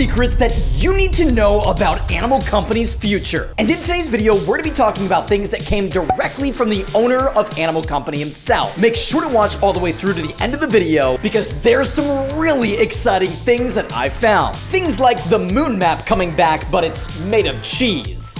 secrets that you need to know about Animal Company's future. And in today's video, we're gonna be talking about things that came directly from the owner of Animal Company himself. Make sure to watch all the way through to the end of the video because there's some really exciting things that I found. Things like the moon map coming back, but it's made of cheese.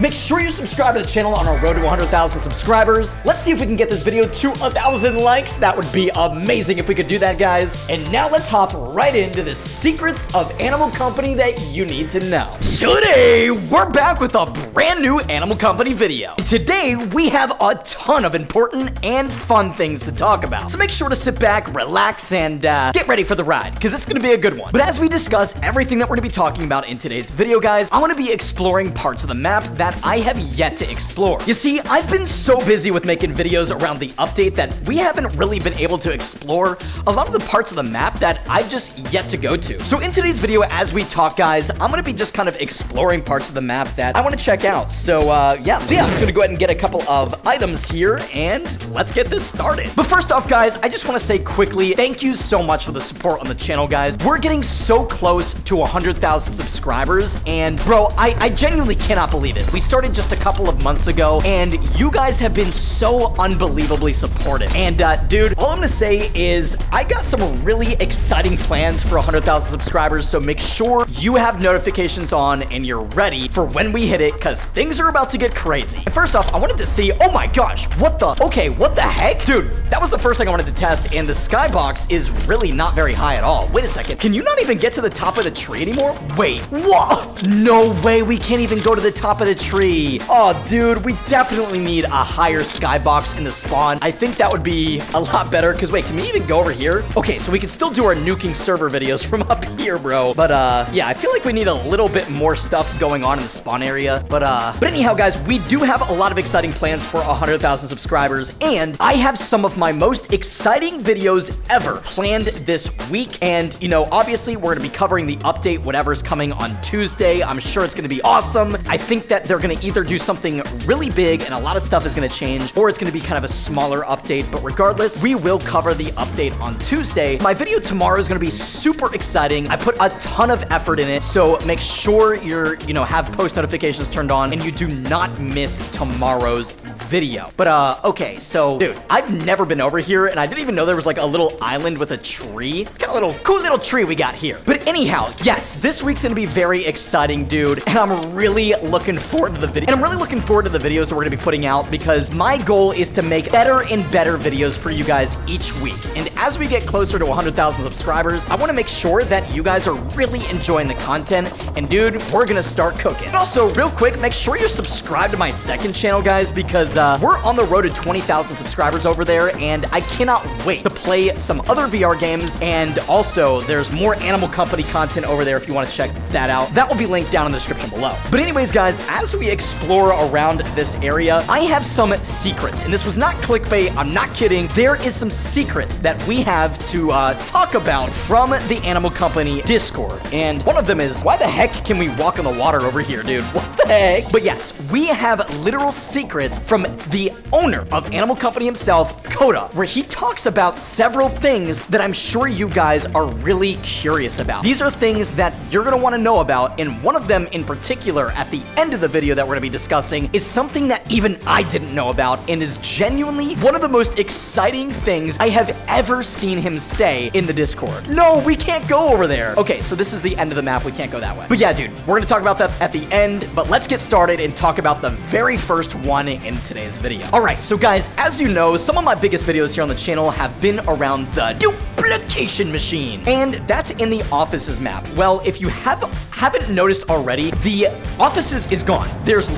Make sure you subscribe to the channel on our road to 100,000 subscribers. Let's see if we can get this video to 1,000 likes. That would be amazing if we could do that, guys. And now let's hop right into the secrets of Animal Company that you need to know. Today, we're back with a brand new Animal Company video. And today, we have a ton of important and fun things to talk about. So make sure to sit back, relax, and get ready for the ride, because it's gonna be a good one. But as we discuss everything that we're gonna be talking about in today's video, guys, I wanna be exploring parts of the map that I have yet to explore. You see, I've been so busy with making videos around the update that we haven't really been able to explore a lot of the parts of the map that I've just yet to go to. So in today's video, as we talk, guys, I'm gonna be just kind of exploring parts of the map that I wanna check out. So yeah, I'm just gonna go ahead and get a couple of items here and let's get this started. But first off, guys, I just wanna say quickly, thank you so much for the support on the channel, guys. We're getting so close to 100,000 subscribers, and bro, I genuinely cannot believe it. We started just a couple of months ago, and you guys have been so unbelievably supportive. And dude, all I'm gonna say is I got some really exciting plans for 100,000 subscribers, so make sure you have notifications on and you're ready for when we hit it, because things are about to get crazy. And first off, I wanted to see, oh my gosh, what the heck? Dude, that was the first thing I wanted to test, and the skybox is really not very high at all. Wait a second, can you not even get to the top of the tree anymore? Wait, what? No way, we can't even go to the top of the tree. Oh, dude, we definitely need a higher skybox in the spawn. I think that would be a lot better, because wait, can we even go over here? Okay, so we can still do our nuking server videos from up here, bro. But yeah, I feel like we need a little bit more stuff going on in the spawn area. But anyhow, guys, we do have a lot of exciting plans for 100,000 subscribers, and I have some of my most exciting videos ever planned this week. And, you know, obviously, we're gonna be covering the update, whatever's coming on Tuesday. I'm sure it's gonna be awesome. I think that they're gonna either do something really big and a lot of stuff is gonna change, or it's gonna be kind of a smaller update. But regardless, we will cover the update on Tuesday. My video tomorrow is gonna be super exciting. I put a ton of effort in it, so make sure you're, have post notifications turned on and you do not miss tomorrow's video. But okay, so dude, I've never been over here, and I didn't even know there was like a little island with a tree. It's got a little cool little tree we got here. But anyhow, yes, this week's gonna be very exciting, dude, and I'm really looking forward to the video. And I'm really looking forward to the videos that we're gonna be putting out, because my goal is to make better and better videos for you guys each week. And as we get closer to 100,000 subscribers, I wanna make sure that you guys are really enjoying the content. And dude, we're gonna start cooking. And also, real quick, make sure you're subscribed to my second channel, guys, because we're on the road to 20,000 subscribers over there, and I cannot wait to play some other VR games. And also, there's more Animal Company content over there if you wanna check that out. That will be linked down in the description below. But anyways, guys, as we explore around this area, I have some secrets, and this was not clickbait. I'm not kidding. There is some secrets that we have to talk about from the Animal Company Discord, and one of them is, why the heck can we walk on the water over here, dude? What the heck? But yes, we have literal secrets from the owner of Animal Company himself, Coda, where he talks about several things that I'm sure you guys are really curious about. These are things that you're gonna want to know about, and one of them in particular at the end of the video that we're gonna be discussing is something that even I didn't know about, and is genuinely one of the most exciting things I have ever seen him say in the Discord. No, we can't go over there. Okay, so this is the end of the map. We can't go that way. But yeah, dude, we're gonna talk about that at the end, but let's get started and talk about the very first one in today's video. All right, so guys, as you know, some of my biggest videos here on the channel have been around the duplication machine, and that's in the offices map. Well, if you haven't noticed already, the offices is gone. There's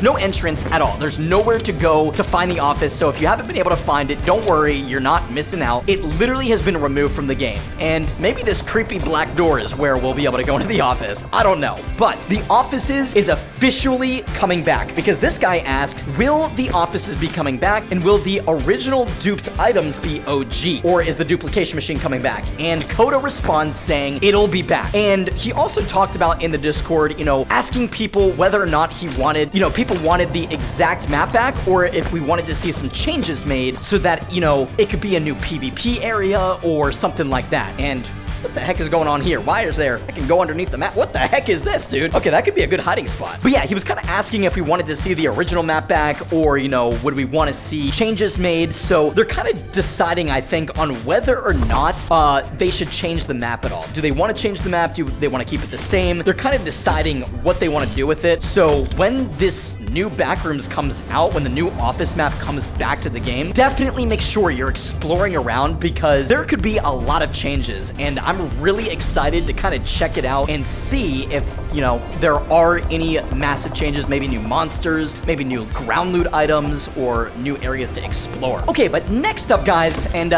no entrance at all. There's nowhere to go to find the office. So if you haven't been able to find it, don't worry, you're not missing out. It literally has been removed from the game. And maybe this creepy black door is where we'll be able to go into the office. I don't know. But the offices is officially coming back, because this guy asks, will the offices be coming back, and will the original duped items be OG, or is the duplication machine coming back? And Coda responds saying it'll be back. And he also talked about in the Discord, asking people whether or not he wanted, people wanted the exact map back, or if we wanted to see some changes made so that, it could be a new PvP area or something like that. And What the heck is going on here? Why is there? I can go underneath the map. What the heck is this, dude? Okay, that could be a good hiding spot. But yeah, he was kind of asking if we wanted to see the original map back, or, you know, would we want to see changes made? So they're kind of deciding, I think, on whether or not they should change the map at all. Do they want to change the map? Do they want to keep it the same? They're kind of deciding what they want to do with it. So when this new Backrooms comes out, when the new office map comes back to the game, definitely make sure you're exploring around, because there could be a lot of changes, and I'm really excited to kind of check it out and see if, you know, there are any massive changes, maybe new monsters, maybe new ground loot items, or new areas to explore. Okay, but next up, guys, and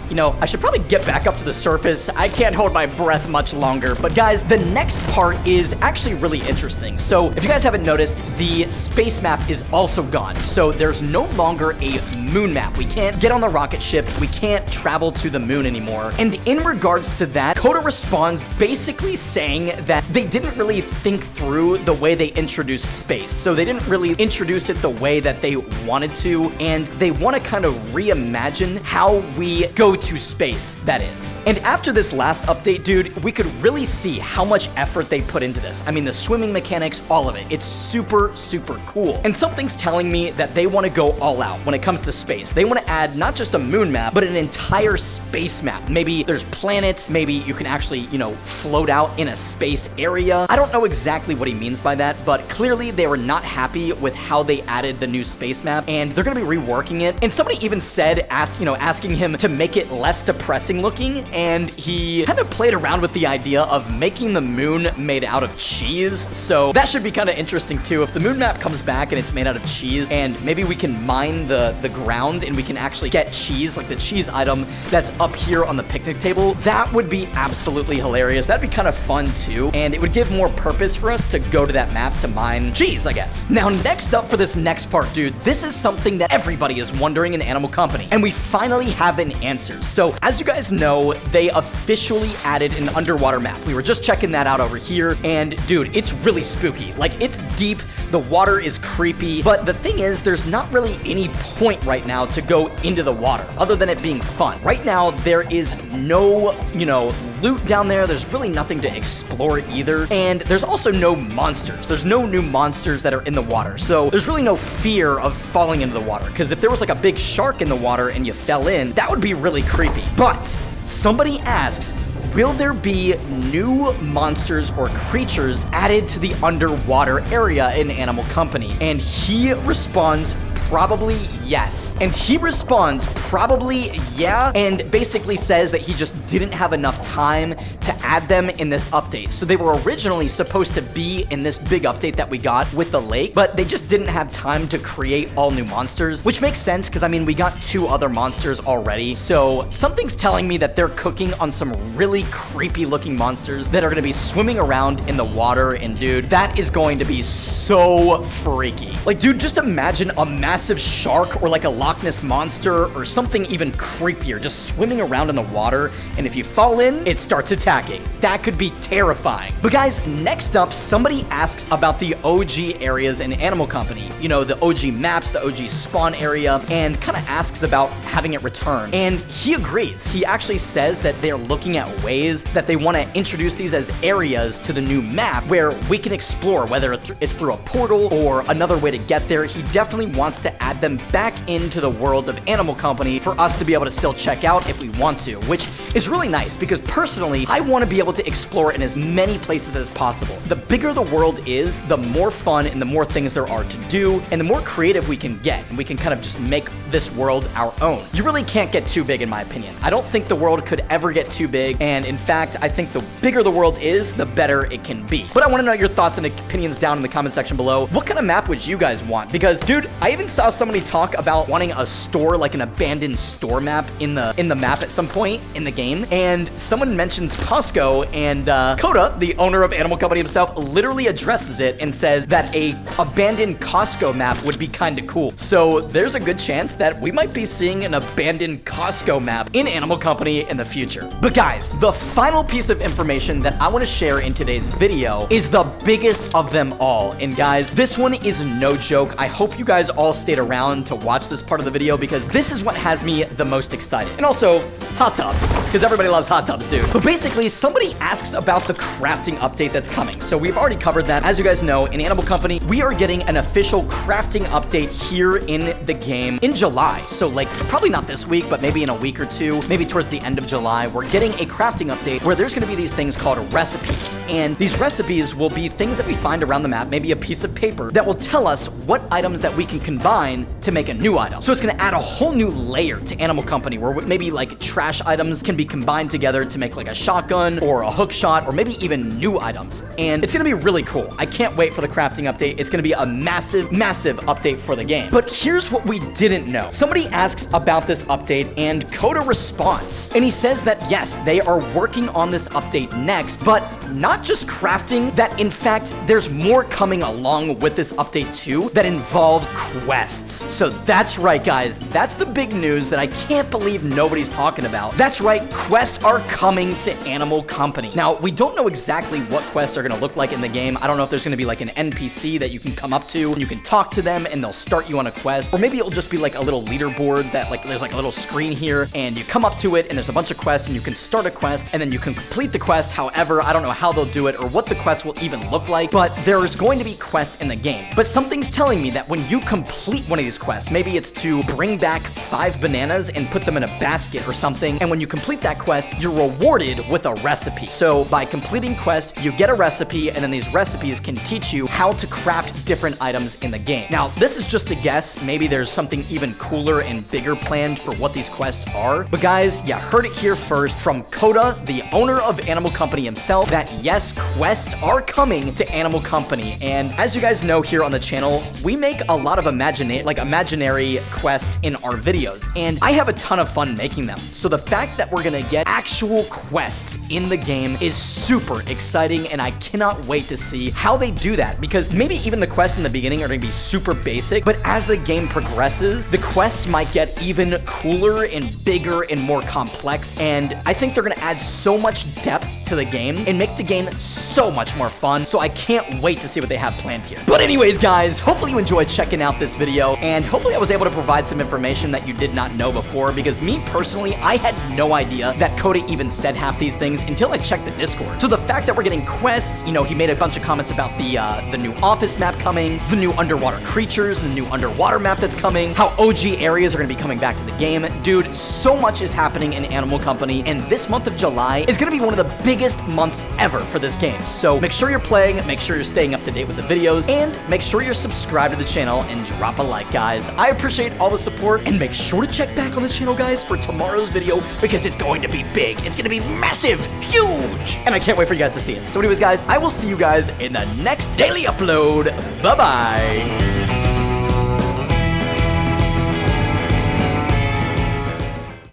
you know, I should probably get back up to the surface. I can't hold my breath much longer, but guys, the next part is actually really interesting. So if you guys haven't noticed, the space map is also gone. So there's no longer a moon map. We can't get on the rocket ship. We can't travel to the moon anymore. And in regards to that, Coda responds basically saying that they didn't really think through the way they introduced space. So they didn't really introduce it the way that they wanted to, and they want to kind of reimagine how we go to space, that is. And after this last update, dude, we could really see how much effort they put into this. I mean, the swimming mechanics, all of it. It's super, super cool. And something's telling me that they want to go all out when it comes to space. They want to add not just a moon map, but an entire space map. Maybe there's planets, maybe you can actually, you know, float out in a space area. I don't know exactly what he means by that, but clearly they were not happy with how they added the new space map, and they're gonna be reworking it. And somebody even said, asking him to make it less depressing looking, and he kind of played around with the idea of making the moon made out of cheese. So that should be kind of interesting too. If the moon map comes back and it's made out of cheese, and maybe we can mine the ground and we can actually get cheese, like the cheese item that's up here on the picnic table, that would be absolutely hilarious. That'd be kind of fun too, and it would give more purpose for us to go to that map to mine cheese, I guess. Now, next up for this next part, dude, this is something that everybody is wondering in Animal Company, and we finally have an answer. So, as you guys know, they officially added an underwater map. We were just checking that out over here, and dude, it's really spooky. Like, it's deep, the water is creepy, but the thing is, there's not really any point right now to go into the water, other than it being fun. Right now, there is no, you know, loot down there. There's really nothing to explore either, and there's also no monsters. There's no new monsters that are in the water, so there's really no fear of falling into the water, because if there was like a big shark in the water and you fell in, that would be really creepy. But somebody asks, will there be new monsters or creatures added to the underwater area in Animal Company? And he responds, probably yes. And he responds, probably yeah, and basically says that he just didn't have enough time to add them in this update. So they were originally supposed to be in this big update that we got with the lake, but they just didn't have time to create all new monsters, which makes sense because, I mean, we got 2 other monsters already. So something's telling me that they're cooking on some really creepy looking monsters that are going to be swimming around in the water, and dude, that is going to be so freaky. Like, dude, just imagine a massive shark or like a Loch Ness monster or something even creepier just swimming around in the water, and if you fall in, it starts attacking. That could be terrifying. But guys, next up, somebody asks about the OG areas in Animal Company. You know, the OG maps, the OG spawn area, and kind of asks about having it return. And he agrees. He actually says that they're looking at ways that they want to introduce these as areas to the new map where we can explore, whether it's through a portal or another way to get there. He definitely wants to add them back into the world of Animal Company for us to be able to still check out if we want to, which is really nice because personally, I want to be able to explore in as many places as possible. The bigger the world is, the more fun and the more things there are to do, and the more creative we can get, and we can kind of just make this world our own. You really can't get too big, in my opinion. I don't think the world could ever get too big, and in fact, I think the bigger the world is, the better it can be. But I want to know your thoughts and opinions down in the comment section below. What kind of map would you guys want? Because, dude, I even saw somebody talk about wanting a store, like an abandoned store map in the map at some point in the game, and someone mentions Costco, and Coda, the owner of Animal Company himself, literally addresses it and says that a abandoned Costco map would be kind of cool. So there's a good chance that we might be seeing an abandoned Costco map in Animal Company in the future. But guys, the final piece of information that I want to share in today's video is the biggest of them all. And guys, this one is no joke. I hope you guys all stayed around to watch this part of the video because this is what has me the most excited. And also, hot tub, because everybody loves hot tubs, dude. But basically, somebody asks about the crafting update that's coming. So we've already covered that. As you guys know, in Animal Company, we are getting an official crafting update here in the game in July. So like, probably not this week, but maybe in a week or two, maybe towards the end of July, we're getting a crafting update where there's gonna be these things called recipes. And these recipes will be things that we find around the map, maybe a piece of paper, that will tell us what items that we can combine to make a new item. So it's gonna add a whole new layer to Animal Company where maybe like trash items can be combined together to make like a shotgun or a hook shot or maybe even new items. And it's gonna be really cool. I can't wait for the crafting update. It's gonna be a massive, massive update for the game. But here's what we didn't know. Somebody asks about this update and Coda responds. And he says that yes, they are working on this update next, but not just crafting, that in fact, there's more coming along with this update too that involves quests. So that's right, guys. That's the big news that I can't believe nobody's talking about. That's right, quests are coming to Animal Company. Now, we don't know exactly what quests are gonna look like in the game. I don't know if there's gonna be like an NPC that you can come up to and you can talk to them and they'll start you on a quest. Or maybe it'll just be like a little leaderboard that like there's like a little screen here and you come up to it and there's a bunch of quests and you can start a quest and then you can complete the quest. However, I don't know how they'll do it or what the quest will even look like, but there's going to be quests in the game. But something's telling me that when you complete one of these quests, maybe it's to bring back 5 bananas and put them in a basket or something, and when you complete that quest, you're rewarded with a recipe. So by completing quests, you get a recipe, and then these recipes can teach you how to craft different items in the game. Now, this is just a guess. Maybe there's something even cooler and bigger planned for what these quests are. But guys, you heard it here first from Coda, the owner of Animal Company himself, that yes, quests are coming to Animal Company. And as you guys know here on the channel, we make a lot of imaginary quests in our videos, and I have a ton of fun making them. So the fact that we're gonna get actual quests in the game is super exciting, and I cannot wait to see how they do that, because maybe even the quests in the beginning are gonna be super basic, but as the game progresses, the quests might get even cooler and bigger and more complex, and I think they're gonna add so much depth to the game and make the game so much more fun. So I can't wait to see what they have planned here. But anyways, guys, hopefully you enjoyed checking out this video, and hopefully I was able to provide some information that you did not know before, because me personally, I had no idea that Coda even said half these things until I checked the Discord. So the fact that we're getting quests, you know, he made a bunch of comments about the new office map coming, the new underwater creatures, the new underwater map that's coming, how OG areas are gonna be coming back to the game. Dude, so much is happening in Animal Company, and this month of July is gonna be one of the biggest months ever for this game. So make sure you're playing, make sure you're staying up to date with the videos, and make sure you're subscribed to the channel and drop a like, guys. I appreciate all the support, and make sure to check back on the channel, guys, for tomorrow's video, because it's going to be big. It's gonna be massive, huge, and I can't wait for you guys to see it. So anyways, guys, I will see you guys in the next daily upload. Bye-bye.